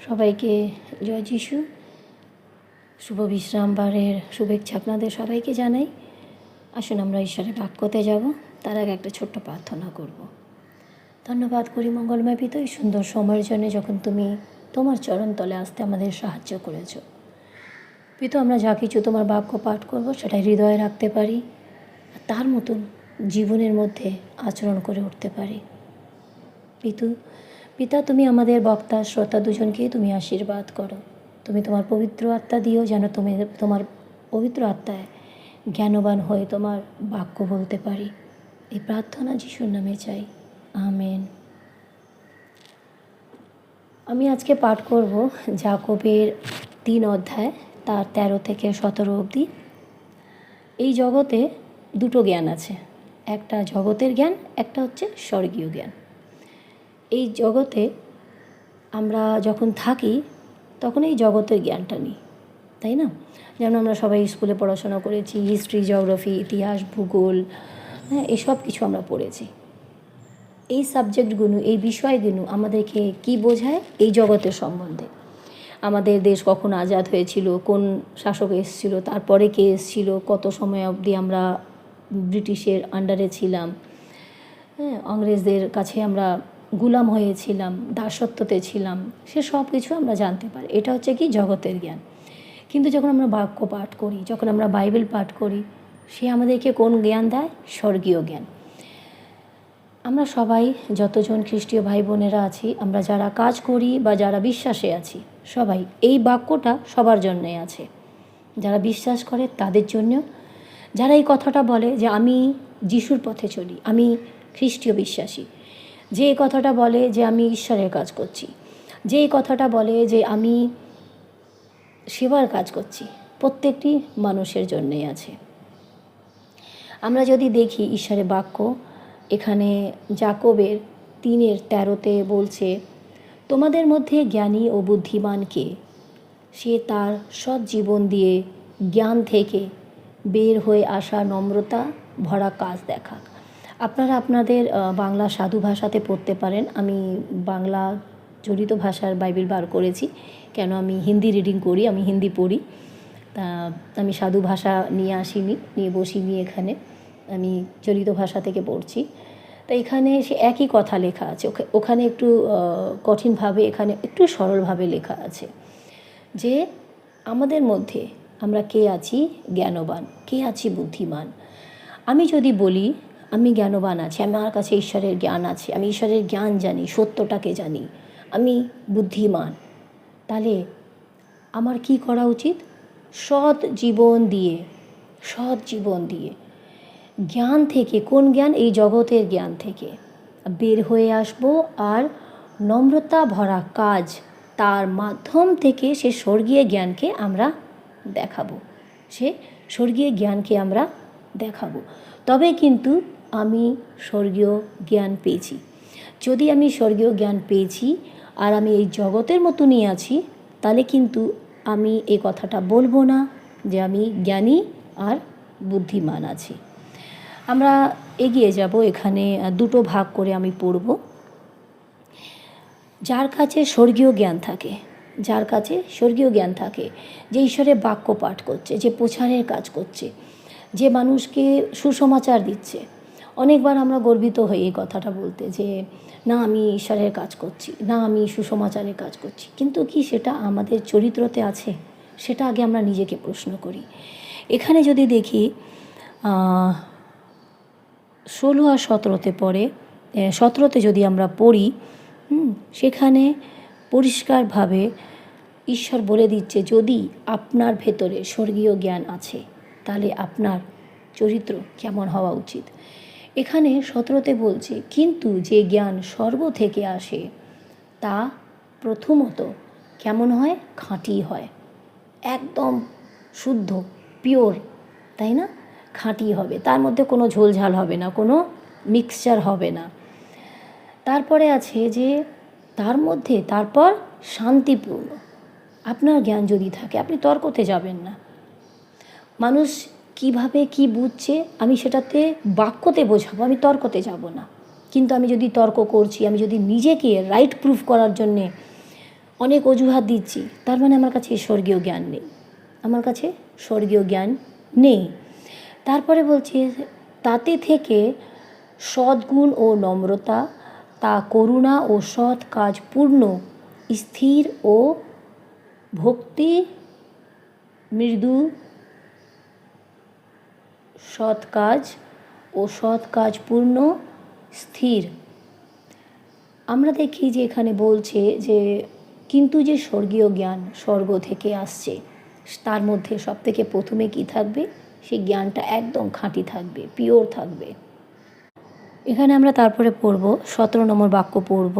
সবাইকে জয় যিশু, শুভ বিশ্রামবারের শুভেচ্ছা আপনাদের সবাইকে জানাই। আসুন আমরা ঈশ্বরের বাক্যতে যাব, তার আগে একটা ছোট্ট প্রার্থনা করব। ধন্যবাদ করি মঙ্গলময় পিতা, এই সুন্দর সময়ের জন্য যখন তুমি তোমার চরণতলে আসতে আমাদের সাহায্য করেছ। পিতা, আমরা যা কিছু তোমার বাক্য পাঠ করব সেটা হৃদয়ে রাখতে পারি, আর তার মতন জীবনের মধ্যে আচরণ করে উঠতে পারি। পিতা, তুমি আমাদের বক্তা শ্রোতা দুজনকেই তুমি আশীর্বাদ করো। তুমি তোমার পবিত্র আত্মা দিও, যেন তুমি তোমার পবিত্র আত্মায় জ্ঞানবান হয়ে তোমার বাক্য বলতে পারি। এই প্রার্থনা যিশুর নামে চাই, আমেন। আমি আজকে পাঠ করব যাকোবের 3 অধ্যায়, তার 13 থেকে 17 অবধি। এই জগতে দুটো জ্ঞান আছে, একটা জগতের জ্ঞান, একটা হচ্ছে স্বর্গীয় জ্ঞান। এই জগতে আমরা যখন থাকি তখন এই জগতের জ্ঞানটা নিই, তাই না? যেমন আমরা সবাই স্কুলে পড়াশোনা করেছি, হিস্ট্রি, জিওগ্রাফি, ইতিহাস, ভূগোল, এসব কিছু আমরা পড়েছি। এই সাবজেক্টগুলো, এই বিষয়গুলো আমাদেরকে কি বোঝায় এই জগতের সম্বন্ধে। আমাদের দেশ কখন আজাদ হয়েছিল, কোন শাসক এসেছিল, তারপরে কে এসেছিল, কত সময় অবধি আমরা ব্রিটিশের আন্ডারে ছিলাম, হ্যাঁ, ইংরেজদের কাছে আমরা গুলাম হয়েছিলাম, দাসত্বতে ছিলাম, সে সব কিছু আমরা জানতে পারি। এটা হচ্ছে কি জগতের জ্ঞান। কিন্তু যখন আমরা বাক্য পাঠ করি, যখন আমরা বাইবেল পাঠ করি, সে আমাদেরকে কোন জ্ঞান দেয়? স্বর্গীয় জ্ঞান। আমরা সবাই যতজন খ্রিস্টীয় ভাই বোনেরা আছি, আমরা যারা কাজ করি বা যারা বিশ্বাসে আছি, সবাই এই বাক্যটা সবার জন্যে আছে। যারা বিশ্বাস করে তাদের জন্য, যারা এই কথাটা বলে যে আমি যিশুর পথে চলি, আমি খ্রিস্টীয় বিশ্বাসী, যে এই কথাটা বলে যে আমি ঈশ্বরের কাজ করছি, যে এই কথাটা বলে যে আমি সেবার কাজ করছি, প্রত্যেকটি মানুষের জন্যেই আছে। আমরা যদি দেখি ঈশ্বরের বাক্য, এখানে যাকবের 3:13 বলছে, তোমাদের মধ্যে জ্ঞানী ও বুদ্ধিমান কে? সে তার সৎ জীবন দিয়ে জ্ঞান থেকে বের হয়ে আসা নম্রতা ভরা কাজ দেখাক। আপনারা আপনাদের বাংলা সাধু ভাষাতে পড়তে পারেন। আমি বাংলা চলিত ভাষার বাইবেল বার করেছি, কেন আমি হিন্দি রিডিং করি, আমি হিন্দি পড়ি। তা আমি সাধু ভাষা নিয়ে আসিনি, নিয়ে বসিনি এখানে, আমি চলিত ভাষা থেকে পড়ছি। তো এখানে সে একই কথা লেখা আছে, ওখানে একটু কঠিনভাবে, এখানে একটু সরলভাবে লেখা আছে যে আমাদের মধ্যে আমরা কে আছি? জ্ঞানবান, কে আছি? বুদ্ধিমান। আমি যদি বলি আমি জ্ঞানবান আছি, আমার কাছে ঈশ্বরের জ্ঞান আছে, আমি ঈশ্বরের জ্ঞান জানি, সত্যটাকে জানি, আমি বুদ্ধিমান, তাহলে আমার কি করা উচিত? সৎ জীবন দিয়ে জ্ঞান থেকে, কোন জ্ঞান? এই জগতের জ্ঞান থেকে বের হয়ে আসব, আর নম্রতা ভরা কাজ, তার মাধ্যম থেকে সে স্বর্গীয় জ্ঞানকে আমরা দেখাবো, সে স্বর্গীয় জ্ঞানকে আমরা দেখাবো। তবে কিন্তু আমি স্বর্গীয় জ্ঞান পেয়েছি। যদি আমি স্বর্গীয় জ্ঞান পেয়েছি আর আমি এই জগতের মতনই আছি, তাহলে কিন্তু আমি এই কথাটা বলবো না যে আমি জ্ঞানী আর বুদ্ধিমান আছি। আমরা এগিয়ে যাব, এখানে দুটো ভাগ করে আমি পড়ব। যার কাছে স্বর্গীয় জ্ঞান থাকে, যার কাছে স্বর্গীয় জ্ঞান থাকে, যে ঈশ্বরের বাক্য পাঠ করছে, যে প্রচারের কাজ করছে, যে মানুষকে সুসমাচার দিচ্ছে। অনেকবার আমরা গর্বিত হই এই কথাটা বলতে যে না আমি ঈশ্বরের কাজ করছি, না আমি সুসমাচারের কাজ করছি, কিন্তু কি সেটা আমাদের চরিত্রতে আছে? সেটা আগে আমরা নিজেকে প্রশ্ন করি। এখানে যদি দেখি 16 আর 17 পড়ে, 17 যদি আমরা পড়ি, সেখানে পরিষ্কারভাবে ঈশ্বর বলে দিচ্ছে যদি আপনার ভেতরে স্বর্গীয় জ্ঞান আছে, তাহলে আপনার চরিত্র কেমন হওয়া উচিত। এখানে 17 বলছে, কিন্তু যে জ্ঞান স্বর্গ থেকে আসে তা প্রথমত কেমন হয়? খাঁটি হয়, একদম শুদ্ধ, পিওর, তাই না? খাঁটি হবে, তার মধ্যে কোনো ঝোলঝাল হবে না, কোনো মিক্সচার হবে না। তারপরে আছে যে তারপর শান্তিপূর্ণ। আপনার জ্ঞান যদি থাকে, আপনি তর্কতে যাবেন না। মানুষ কিভাবে কি বুঝছে আমি সেটাতে বাক্যতে বোঝাবো, আমি তর্কতে যাব না। কিন্তু আমি যদি তর্ক করছি, আমি যদি নিজেকে রাইট প্রুফ করার জন্যে অনেক অজুহাত দিচ্ছি, তার মানে আমার কাছে স্বর্গীয় জ্ঞান নেই, আমার কাছে স্বর্গীয় জ্ঞান নেই। তারপরে বলছে তাতে থেকে সদ্গুণ ও নম্রতা, তা করুণা ও সৎ কাজ পূর্ণ, স্থির ও ভক্তি মৃদু, সৎ কাজ পূর্ণ, স্থির। আমরা দেখি যে এখানে বলছে যে কিন্তু যে স্বর্গীয় জ্ঞান স্বর্গ থেকে আসছে, তার মধ্যে সবথেকে প্রথমে কি থাকবে? সেই জ্ঞানটা একদম খাঁটি থাকবে, পিওর থাকবে। এখানে আমরা তারপরে পড়ব 17 নম্বর বাক্য পড়ব,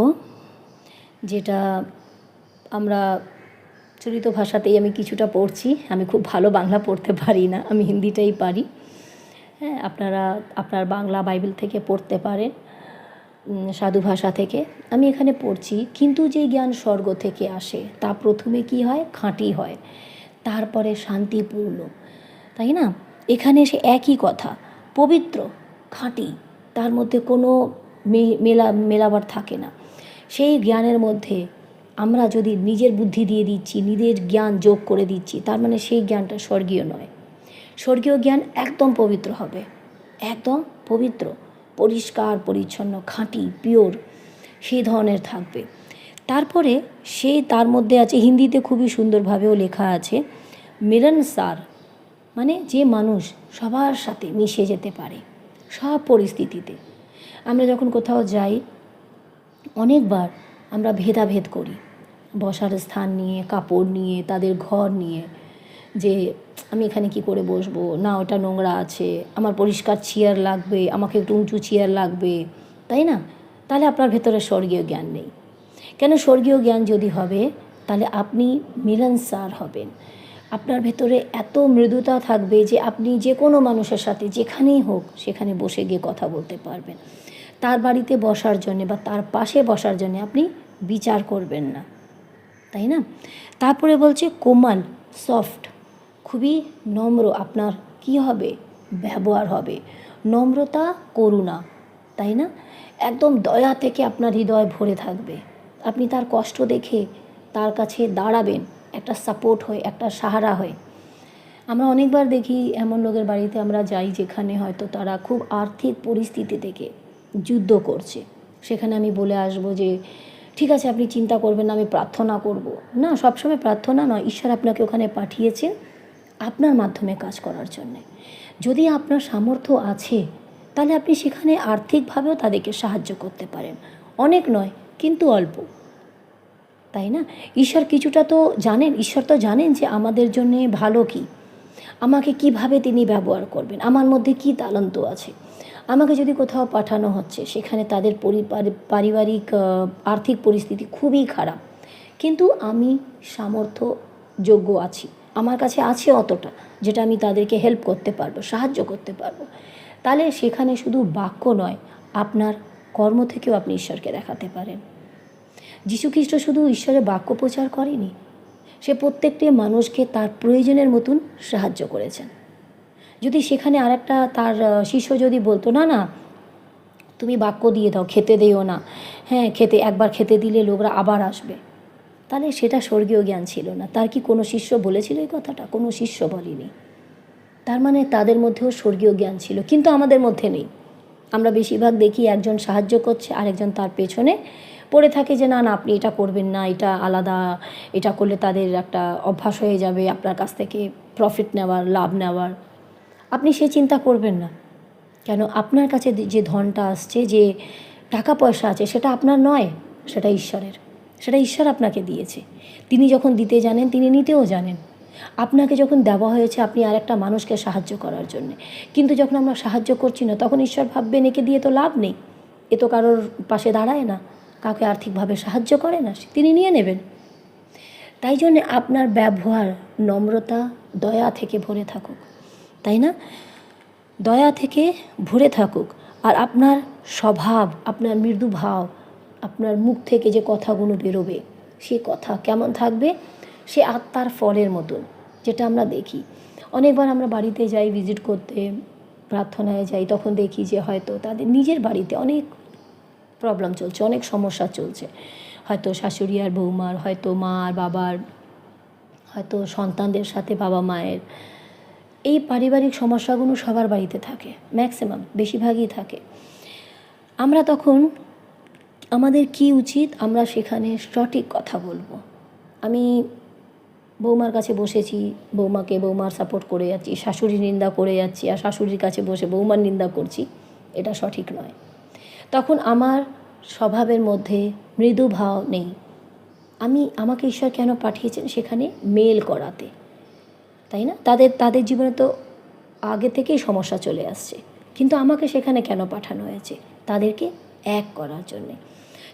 যেটা আমরা চলিত ভাষাতেই আমি কিছুটা পড়ছি। আমি খুব ভালো বাংলা পড়তে পারি না, আমি হিন্দিটাই পারি। হ্যাঁ, আপনারা আপনার বাংলা বাইবেল থেকে পড়তে পারেন, সাধু ভাষা থেকে। আমি এখানে পড়ছি, কিন্তু যে জ্ঞান স্বর্গ থেকে আসে তা প্রথমে কি হয়? খাঁটি হয়, তারপরে শান্তিপূর্ণ, তাই না? এখানে সে একই কথা, পবিত্র, খাঁটি, তার মধ্যে কোনো মেলাবার থাকে না। সেই জ্ঞানের মধ্যে আমরা যদি নিজের বুদ্ধি দিয়ে দিচ্ছি, নিজের জ্ঞান যোগ করে দিচ্ছি, তার মানে সেই জ্ঞানটা স্বর্গীয় নয়। স্বর্গীয় জ্ঞান একদম পবিত্র হবে, একদম পবিত্র, পরিষ্কার পরিচ্ছন্ন, খাঁটি, পিওর, সেই ধরনের থাকবে। তারপরে তার মধ্যে আছে, হিন্দিতে খুবই সুন্দরভাবেও লেখা আছে, মিলনসার, মানে যে মানুষ সবার সাথে মিশে যেতে পারে সব পরিস্থিতিতে। আমরা যখন কোথাও যাই অনেকবার আমরা ভেদাভেদ করি, বসার স্থান নিয়ে, কাপড় নিয়ে, তাদের ঘর নিয়ে, যে আমি এখানে কি করে বসবো, না ওটা নোংরা আছে, আমার পরিষ্কার চেয়ার লাগবে, আমাকে একটু উঁচু চেয়ার লাগবে, তাই না? তাহলে আপনার ভেতরে স্বর্গীয় জ্ঞান নেই। কেন? স্বর্গীয় জ্ঞান যদি হবে তাহলে আপনি মিলনসার হবেন। আপনার ভেতরে এত মৃদুতা থাকবে যে আপনি যে কোনো মানুষের সাথে যেখানেই হোক সেখানে বসে গিয়ে কথা বলতে পারবেন। তার বাড়িতে বসার জন্যে বা তার পাশে বসার জন্যে আপনি বিচার করবেন না, তাই না? তারপরে বলছে কোমল, সফট, খুবই নম্র আপনার কি হবে, ব্যবহার হবে, নম্রতা, করুণা, তাই না? একদম দয়া থেকে আপনার হৃদয় ভরে থাকবে। আপনি তার কষ্ট দেখে তার কাছে দাঁড়াবেন, একটা সাপোর্ট হয়ে, একটা সাহারা হয়ে। আমরা অনেকবার দেখি এমন লোকের বাড়িতে আমরা যাই যেখানে হয়তো তারা খুব আর্থিক পরিস্থিতি থেকে যুদ্ধ করছে, সেখানে আমি বলে আসবো যে ঠিক আছে আপনি চিন্তা করবেন না, আমি প্রার্থনা করব না। সবসময় প্রার্থনা নয়, ঈশ্বর আপনাকে ওখানে পাঠিয়েছেন আপনার মাধ্যমে কাজ করার জন্যে। যদি আপনার সামর্থ্য আছে তাহলে আপনি সেখানে আর্থিকভাবেও তাদেরকে সাহায্য করতে পারেন, অনেক নয় কিন্তু অল্প, তাই না? ঈশ্বর কিছুটা তো জানেন, ঈশ্বর তো জানেন যে আমাদের জন্যে ভালো কী, আমাকে কিভাবে তিনি ব্যবহার করবেন, আমার মধ্যে কী তালন্ত আছে। আমাকে যদি কোথাও পাঠানো হচ্ছে সেখানে তাদের পারিবারিক আর্থিক পরিস্থিতি খুবই খারাপ, কিন্তু আমি সামর্থ্যযোগ্য আছি, আমার কাছে আছে অতটা যেটা আমি তাদেরকে হেল্প করতে পারবো, সাহায্য করতে পারবো, তাহলে সেখানে শুধু বাক্য নয়, আপনার কর্ম থেকেও আপনি ঈশ্বরকে দেখাতে পারেন। যীশুখ্রিস্ট শুধু ঈশ্বরের বাক্য প্রচার করেনি, সে প্রত্যেকটি মানুষকে তার প্রয়োজনের মতন সাহায্য করেছেন। যদি সেখানে আরেকটা তার শিষ্য যদি বলতো না না তুমি বাক্য দিয়ে দাও, খেতে দিও না, হ্যাঁ একবার খেতে দিলে লোকরা আবার আসবে, তাহলে সেটা স্বর্গীয় জ্ঞান ছিল না। তার কি কোনো শিষ্য বলেছিল এই কথাটা? কোনো শিষ্য বলেনি। তার মানে তাদের মধ্যেও স্বর্গীয় জ্ঞান ছিল, কিন্তু আমাদের মধ্যে নেই। আমরা বেশিরভাগ দেখি একজন সাহায্য করছে আরেকজন তার পেছনে পড়ে থাকে যে না না আপনি এটা করবেন না, এটা আলাদা, এটা করলে তাদের একটা অভ্যাস হয়ে যাবে আপনার কাছ থেকে প্রফিট নেওয়ার, লাভ নেওয়ার। আপনি সে চিন্তা করবেন না। কেন? আপনার কাছে যে ধনটা আসছে, যে টাকা পয়সা আছে, সেটা আপনার নয়, সেটা ঈশ্বরের। সেটা ঈশ্বর আপনাকে দিয়েছে। তিনি যখন দিতে জানেন তিনি নিতেও জানেন। আপনাকে যখন দেওয়া হয়েছে আপনি আরেকটা মানুষকে সাহায্য করার জন্যে, কিন্তু যখন আমরা সাহায্য করছি না তখন ঈশ্বর ভাববেন একে দিয়ে তো লাভ নেই, এ তো কারোর পাশে দাঁড়ায় না, কাউকে আর্থিকভাবে সাহায্য করে না, তিনি নিয়ে নেবেন। তাই জন্যে আপনার ব্যবহার নম্রতা, দয়া থেকে ভরে থাকুক, তাই না? দয়া থেকে ভরে থাকুক। আর আপনার স্বভাব, আপনার মৃদু ভাব, আপনার মুখ থেকে যে কথাগুলো বেরোবে সে কথা কেমন থাকবে? সে আত্মার ফলের মতন, যেটা আমরা দেখি। অনেকবার আমরা বাড়িতে যাই ভিজিট করতে, প্রার্থনায় যাই, তখন দেখি যে হয়তো তাদের নিজের বাড়িতে অনেক প্রবলেম চলছে, অনেক সমস্যা চলছে, হয়তো শাশুড়ি আর বৌমার, হয়তো মা আর বাবার, হয়তো সন্তানদের সাথে বাবা মায়ের। এই পারিবারিক সমস্যাগুলো সবার বাড়িতে থাকে, ম্যাক্সিমাম, বেশিরভাগই থাকে। আমরা তখন আমাদের কি উচিত? আমরা সেখানে সঠিক কথা বলবো। আমি বৌমার কাছে বসেছি, বৌমার সাপোর্ট করে যাচ্ছি, শাশুড়ির নিন্দা করে যাচ্ছি, আর শাশুড়ির কাছে বসে বৌমার নিন্দা করছি, এটা সঠিক নয়। তখন আমার স্বভাবের মধ্যে মৃদু ভাব নেই। আমাকে ঈশ্বর কেন পাঠিয়েছেন? সেখানে মেল করাতে, তাই না? তাদের জীবনে তো আগে থেকেই সমস্যা চলে আসছে, কিন্তু আমাকে সেখানে কেন পাঠানো হয়েছে? তাদেরকে এক করার জন্যে,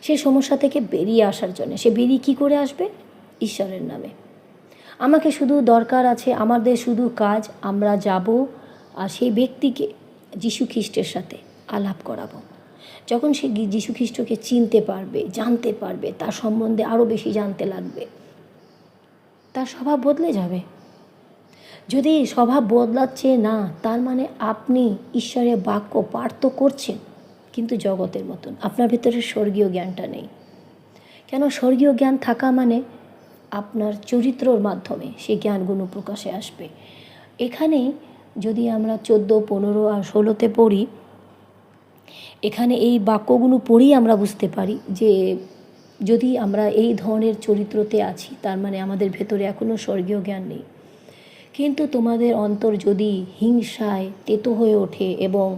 সেই সমস্যা থেকে বেরিয়ে আসার জন্যে। সে বেরিয়ে কী করে আসবে? ঈশ্বরের নামে। আমাকে শুধু দরকার আছে, আমাদের শুধু কাজ, আমরা যাব আর সেই ব্যক্তিকে যীশু খ্রিস্টের সাথে আলাপ করাবো। যখন সে যীশু খ্রিস্টকে চিনতে পারবে, জানতে পারবে, তার সম্বন্ধে আরও বেশি জানতে লাগবে, তার স্বভাব বদলে যাবে। যদি স্বভাব বদলাচ্ছে না, তার মানে আপনি ঈশ্বরের বাক্য পাঠ তো করছেন, কিন্তু জগতের মতন। আপনার ভেতরে স্বর্গীয় জ্ঞানটা নেই। কেন? স্বর্গীয় জ্ঞান থাকা মানে আপনার চরিত্রর মাধ্যমে সেই জ্ঞানগুলো প্রকাশে আসবে। এখানে যদি আমরা 14, 15 আর 16তে পড়ি, এখানে এই বাক্যগুলো পড়েই আমরা বুঝতে পারি যে যদি আমরা এই ধরনের চরিত্রতে আছি, তার মানে আমাদের ভেতরে এখনও স্বর্গীয় জ্ঞান নেই। কিন্তু তোমাদের অন্তর যদি হিংসায় তেতো হয়ে ওঠে এবং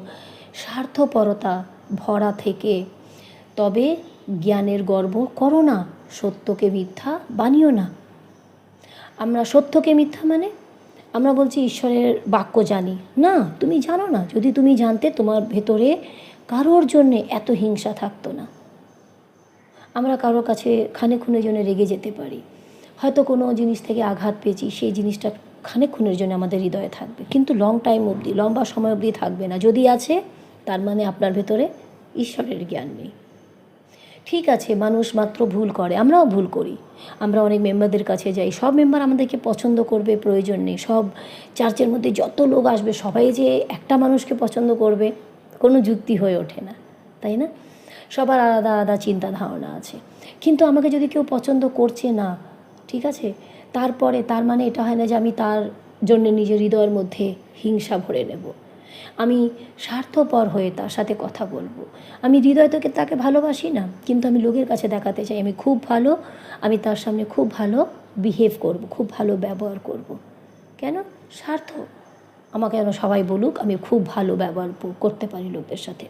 স্বার্থপরতা ভরা থেকে, তবে জ্ঞানের গর্ব করো না, সত্যকে মিথ্যা বানিও না। আমরা সত্যকে মিথ্যা মানে আমরা বলছি ঈশ্বরের বাক্য জানি না। তুমি জানো না। যদি তুমি জানতে, তোমার ভেতরে কারোর জন্যে এত হিংসা থাকতো না। আমরা কারোর কাছে খানিকক্ষণের জন্য রেগে যেতে পারি, হয়তো কোনো জিনিস থেকে আঘাত পেয়েছি, সেই জিনিসটা খানিকক্ষণের জন্য আমাদের হৃদয়ে থাকবে, কিন্তু লং টাইম অবধি, লম্বা সময় অবধি থাকবে না। যদি আছে, তার মানে আপনার ভেতরে ঈশ্বরের জ্ঞান নেই। ঠিক আছে, মানুষ মাত্র ভুল করে, আমরাও ভুল করি। আমরা অনেক মেম্বারদের কাছে যাই, সব মেম্বার আমাদেরকে পছন্দ করবে প্রয়োজন নেই। সব চার্চের মধ্যে যত লোক আসবে, সবাই যে একটা মানুষকে পছন্দ করবে, কোনো যুক্তি হয়ে ওঠে না, তাই না? সবার আলাদা আলাদা চিন্তা ধারণা আছে। কিন্তু আমাকে যদি কেউ পছন্দ করছে না, ঠিক আছে, তারপরে তার মানে এটা হয় না যে আমি তার জন্য নিজের হৃদয়ের মধ্যে হিংসা ভরে নেব, আমি স্বার্থপর হয়ে তার সাথে কথা বলবো। আমি হৃদয় থেকে তাকে ভালোবাসি না, কিন্তু আমি লোকের কাছে দেখাতে চাই আমি খুব ভালো, আমি তার সামনে খুব ভালো বিহেভ করব, খুব ভালো ব্যবহার করব। কেন? স্বার্থ। আমাকে যেন সবাই বলুক আমি খুব ভালো ব্যবহার করতে পারি লোকদের সাথে।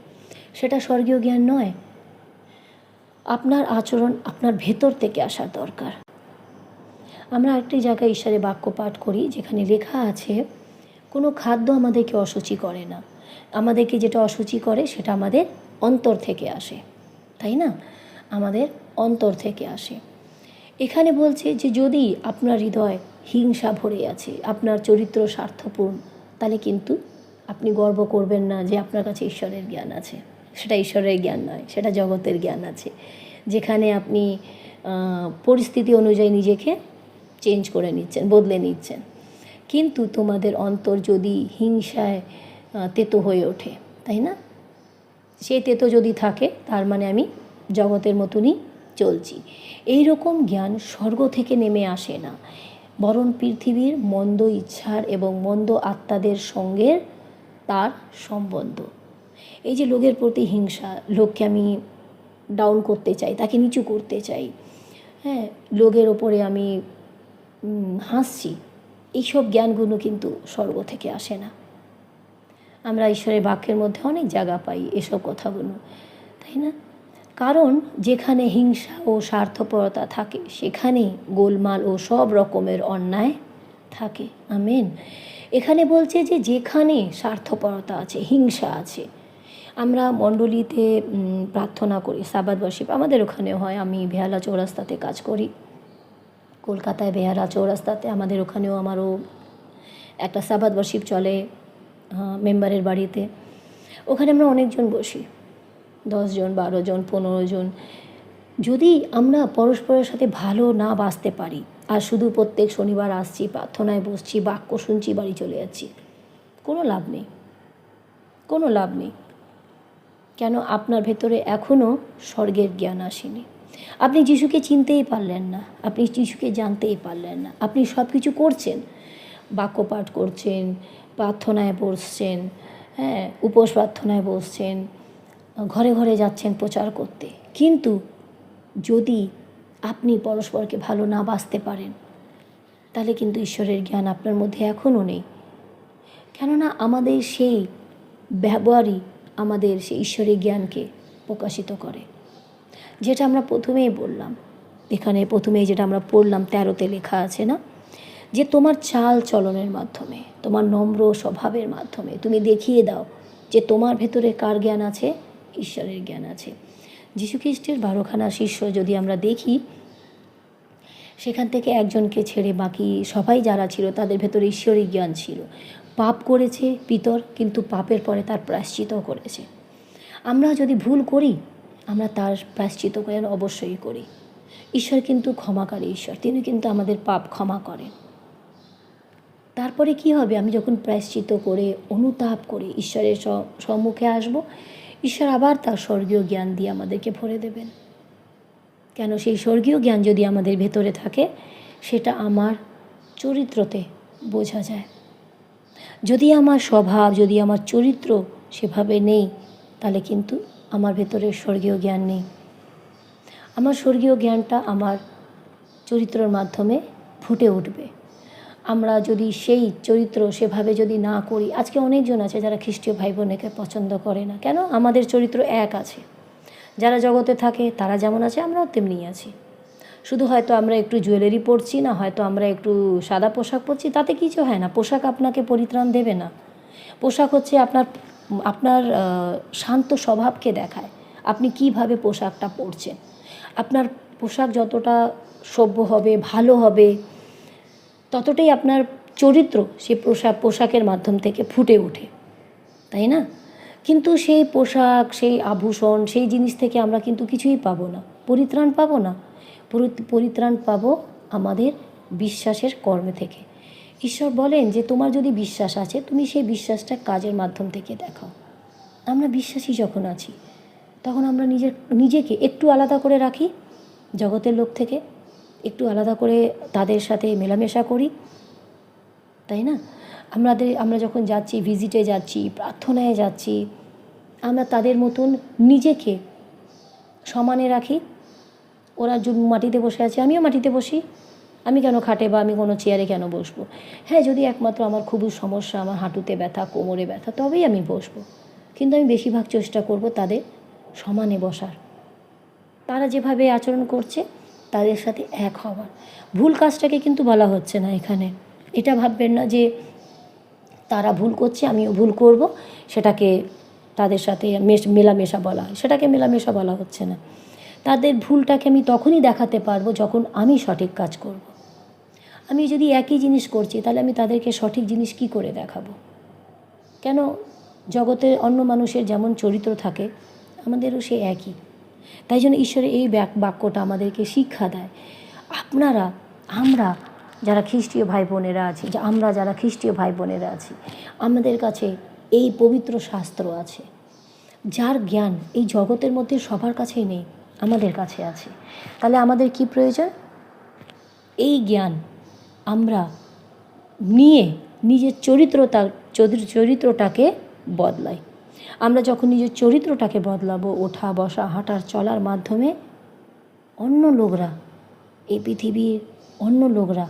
সেটা স্বর্গীয় জ্ঞান নয়। আপনার আচরণ আপনার ভেতর থেকে আসার দরকার। আমরা একটি জায়গায় ঈশ্বরের বাক্য পাঠ করি, যেখানে লেখা আছে কোনো খাদ্য আমাদেরকে অসুচি করে না। আমাদেরকে যেটা অসুচি করে সেটা আমাদের অন্তর থেকে আসে, তাই না? আমাদের অন্তর থেকে আসে। এখানে বলছে যে যদি আপনার হৃদয় হিংসা ভরে আছে, আপনার চরিত্র স্বার্থপূর্ণ, তাহলে কিন্তু আপনি গর্ব করবেন না যে আপনার কাছে ঈশ্বরের জ্ঞান আছে। সেটা ঈশ্বরের জ্ঞান নয়, সেটা জগতের জ্ঞান আছে, যেখানে আপনি পরিস্থিতি অনুযায়ী নিজেকে চেঞ্জ করে নিচ্ছেন, বদলে নিচ্ছেন। কিন্তু তোমাদের অন্তর যদি হিংসায় তেতো হয়ে ওঠে, তাই না? সেই তেতো যদি থাকে, তার মানে আমি জগতের মতনই চলছি। এই রকম জ্ঞান স্বর্গ থেকে নেমে আসে না, বরং পৃথিবীর মন্দ ইচ্ছার এবং মন্দ আত্মাদের সঙ্গে তার সম্বন্ধ। এই যে লোকের প্রতি হিংসা, লোককে আমি ডাউন করতে চাই, তাকে নিচু করতে চাই, হ্যাঁ, লোকের ওপরে আমি হাসছি, এইসব জ্ঞানগুলো কিন্তু স্বর্গ থেকে আসে না। আমরা ঈশ্বরের বাক্যের মধ্যে অনেক জায়গা পাই এসব কথাগুলো, তাই না? কারণ যেখানে হিংসা ও স্বার্থপরতা থাকে, সেখানে গোলমাল ও সব রকমের অন্যায় থাকে। আমেন। এখানে বলছে যে যেখানে স্বার্থপরতা আছে, হিংসা আছে। আমরা মণ্ডলীতে প্রার্থনা করি, সাবাত ওয়ার্শিপ আমাদের ওখানেও হয়। আমি বেহালা চৌরাস্তাতে কাজ করি, কলকাতায় বেহালা চৌরাস্তাতে। আমাদের ওখানেও আমারও একটা সাবাত ওয়ার্শিপ চলে মেম্বারের বাড়িতে। ওখানে আমরা অনেকজন বসি, 10 জন, 12 জন, 15 জন। যদি আমরা পরস্পরের সাথে ভালো না বাসতে পারি, আর শুধু প্রত্যেক শনিবার আসছি, প্রার্থনায় বসছি, বাক্য শুনছি, বাড়ি চলে যাচ্ছি, কোনো লাভ নেই, কোনো লাভ নেই। কেন? আপনার ভেতরে এখনও স্বর্গের জ্ঞান আসেনি। আপনি যিশুকে চিনতেই পারলেন না, আপনি যিশুকে জানতেই পারলেন না। আপনি সব কিছু করছেন, বাক্য পাঠ করছেন, প্রার্থনায় বসছেন, হ্যাঁ, উপোস প্রার্থনায় বসছেন, ঘরে ঘরে যাচ্ছেন প্রচার করতে, কিন্তু যদি আপনি পরস্পরকে ভালো না বাসতে পারেন, তাহলে কিন্তু ঈশ্বরের জ্ঞান আপনার মধ্যে এখনও নেই। কেননা আমাদের সেই ব্যবহারই আমাদের সেই ঈশ্বরের জ্ঞানকে প্রকাশিত করে। যেটা আমরা প্রথমেই বললাম, এখানে প্রথমেই যেটা আমরা পড়লাম 13তে লেখা আছে না, যে তোমার চাল চলনের মাধ্যমে, তোমার নম্র স্বভাবের মাধ্যমে তুমি দেখিয়ে দাও যে তোমার ভেতরে কার জ্ঞান আছে? ঈশ্বরের জ্ঞান আছে। যীশুখ্রিস্টের 12খানা শিষ্য যদি আমরা দেখি, সেখান থেকে একজনকে ছেড়ে বাকি সবাই যারা ছিল তাদের ভেতরে ঈশ্বরিক জ্ঞান ছিল। পাপ করেছে পিতর, কিন্তু পাপের পরে তার প্রায়শ্চিত করেছে। আমরা যদি ভুল করি, আমরা তার প্রায়শ্চিত করে অবশ্যই করি। ঈশ্বর কিন্তু ক্ষমাকারী ঈশ্বর, তিনি কিন্তু আমাদের পাপ ক্ষমা করেন। তারপরে কি হবে? আমি যখন প্রায়শ্চিত করে অনুতাপ করে ঈশ্বরের সম্মুখে আসব, ঈশ্বর আবার তার স্বর্গীয় জ্ঞান দিয়ে আমাদেরকে ভরে দেবেন। কেন, সেই স্বর্গীয় জ্ঞান যদি আমাদের ভেতরে থাকে, সেটা আমার চরিত্রতে বোঝা যায়। যদি আমার স্বভাব, যদি আমার চরিত্র সেভাবে নেই, তাহলে কিন্তু আমার ভেতরে স্বর্গীয় জ্ঞান নেই। আমার স্বর্গীয় জ্ঞানটা আমার চরিত্রের মাধ্যমে ফুটে উঠবে। আমরা যদি সেই চরিত্র সেভাবে যদি না করি, আজকে অনেকজন আছে যারা খ্রিস্টীয় ভাই বোনকে পছন্দ করে না। কেন? আমাদের চরিত্র এক আছে। যারা জগতে থাকে তারা যেমন আছে, আমরাও তেমনি আছি। শুধু হয়তো আমরা একটু জুয়েলারি পরছি না, হয়তো আমরা একটু সাদা পোশাক পরছি, তাতে কিছু হয় না। পোশাক আপনাকে পরিত্রাণ দেবে না। পোশাক হচ্ছে আপনার আপনার শান্ত স্বভাবকে দেখায়। আপনি কিভাবে পোশাকটা পরছেন। আপনার পোশাক যতটা সভ্য হবে, ভালো হবে, ততটাই আপনার চরিত্র সেই পোশাকের মাধ্যম থেকে ফুটে ওঠে, তাই না? কিন্তু সেই পোশাক, সেই আভূষণ, সেই জিনিস থেকে আমরা কিন্তু কিছুই পাবো না, পরিত্রাণ পাবো না। পরিত্রাণ পাবো আমাদের বিশ্বাসের কর্মে থেকে। ঈশ্বর বলেন যে তোমার যদি বিশ্বাস আছে, তুমি সেই বিশ্বাসটা কাজের মাধ্যম থেকে দেখাও। আমরা বিশ্বাসী যখন আছি, তখন আমরা নিজেকে একটু আলাদা করে রাখি জগতের লোক থেকে, একটু আলাদা করে তাদের সাথে মেলামেশা করি, তাই না? আমরা যখন যাচ্ছি, ভিজিটে যাচ্ছি, প্রার্থনায় যাচ্ছি, আমরা তাদের মতন নিজেকে সমানে রাখি। ওরা মাটিতে বসে আছে, আমিও মাটিতে বসি। আমি কেন খাটে বা আমি কোনো চেয়ারে কেন বসবো? হ্যাঁ, যদি একমাত্র আমার খুবই সমস্যা, আমার হাঁটুতে ব্যথা, কোমরে ব্যথা, তবেই আমি বসবো। কিন্তু আমি বেশিরভাগ চেষ্টা করব তাদের সমানে বসার। তারা যেভাবে আচরণ করছে তাদের সাথে এক হওয়ার। ভুল কাজটাকে কিন্তু বলা হচ্ছে না এখানে। এটা ভাববেন না যে তারা ভুল করছে আমিও ভুল করব, সেটাকে তাদের সাথে মেলামেশা বলা হয়। সেটাকে মেলামেশা বলা হচ্ছে না। তাদের ভুলটাকে আমি তখনই দেখাতে পারবো যখন আমি সঠিক কাজ করব। আমি যদি একই জিনিস করছি, তাহলে আমি তাদেরকে সঠিক জিনিস কি করে দেখাবো? কেন? জগতের অন্য মানুষের যেমন চরিত্র থাকে, আমাদেরও সে একই। তাই জন্য ঈশ্বরের এই বাক্যটা আমাদেরকে শিক্ষা দেয়। আমরা যারা খ্রিস্টীয় ভাই বোনেরা আছি, আমরা যারা খ্রিস্টীয় ভাই বোনেরা আছি, আমাদের কাছে এই পবিত্র শাস্ত্র আছে, যার জ্ঞান এই জগতের মধ্যে সবার কাছেই নেই, আমাদের কাছে আছে। তাহলে আমাদের কি প্রয়োজন? এই জ্ঞান আমরা নিয়ে নিজের চরিত্রটাকে বদলাই। আমরা যখন নিজের চরিত্রটাকে বদলাবো, ওঠা বসা হাঁটার চলার মাধ্যমে, অন্য লোকরা, এই পৃথিবীর অন্য লোকরা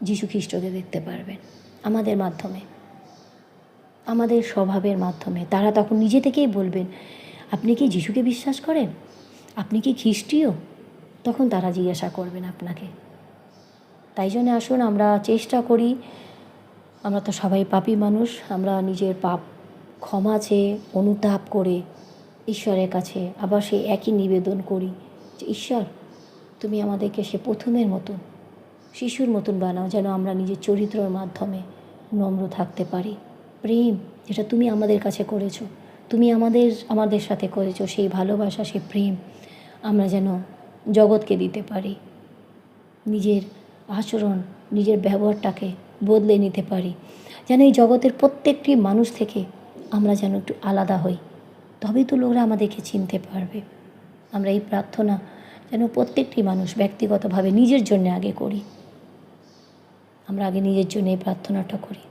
যীশু খ্রিস্টকে দেখতে পারবেন আমাদের মাধ্যমে, আমাদের স্বভাবের মাধ্যমে। তারা তখন নিজে থেকেই বলবেন, আপনি কি যীশুকে বিশ্বাস করেন? আপনি কি খ্রিস্টীয়? তখন তারা জিজ্ঞাসা করবেন আপনাকে। তাই জন্য আসুন আমরা চেষ্টা করি, আমরা তো সবাই পাপী মানুষ, আমরা নিজের পাপ ক্ষমা চেয়ে অনুতাপ করে ঈশ্বরের কাছে আবার সেই একই নিবেদন করি যে ঈশ্বর, তুমি আমাদেরকে সে প্রথমের মতন শিশুর মতন বানাও, যেন আমরা নিজের চরিত্রের মাধ্যমে নম্র থাকতে পারি। প্রেম যেটা তুমি আমাদের কাছে করেছো, তুমি আমাদের সাথে করেছো, সেই ভালোবাসা, সেই প্রেম আমরা যেন জগৎকে দিতে পারি। নিজের আচরণ, নিজের ব্যবহারটাকে বদলে নিতে পারি, যেন এই জগতের প্রত্যেকটি মানুষ থেকে আমরা যেন একটু আলাদা হই। তবেই তো লোকরা আমাদেরকে চিনতে পারবে। আমরা এই প্রার্থনা যেন প্রত্যেকটি মানুষ ব্যক্তিগতভাবে নিজের জন্য আগে করি। আমরা আগে নিজের জন্য এই প্রার্থনাটা করি।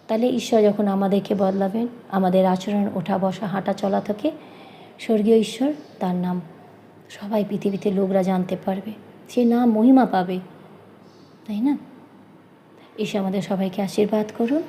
তাহলে ঈশ্বর যখন আমাদেরকে বদলাবেন, আমাদের আচরণ, ওঠা বসা হাঁটা চলা থেকে, স্বর্গীয় ঈশ্বর তার নাম সবাই পৃথিবীতে লোকরা জানতে পারবে, সে নাম মহিমা পাবে, তাই না? ঈশ্বর আমাদের সবাইকে আশীর্বাদ করুন।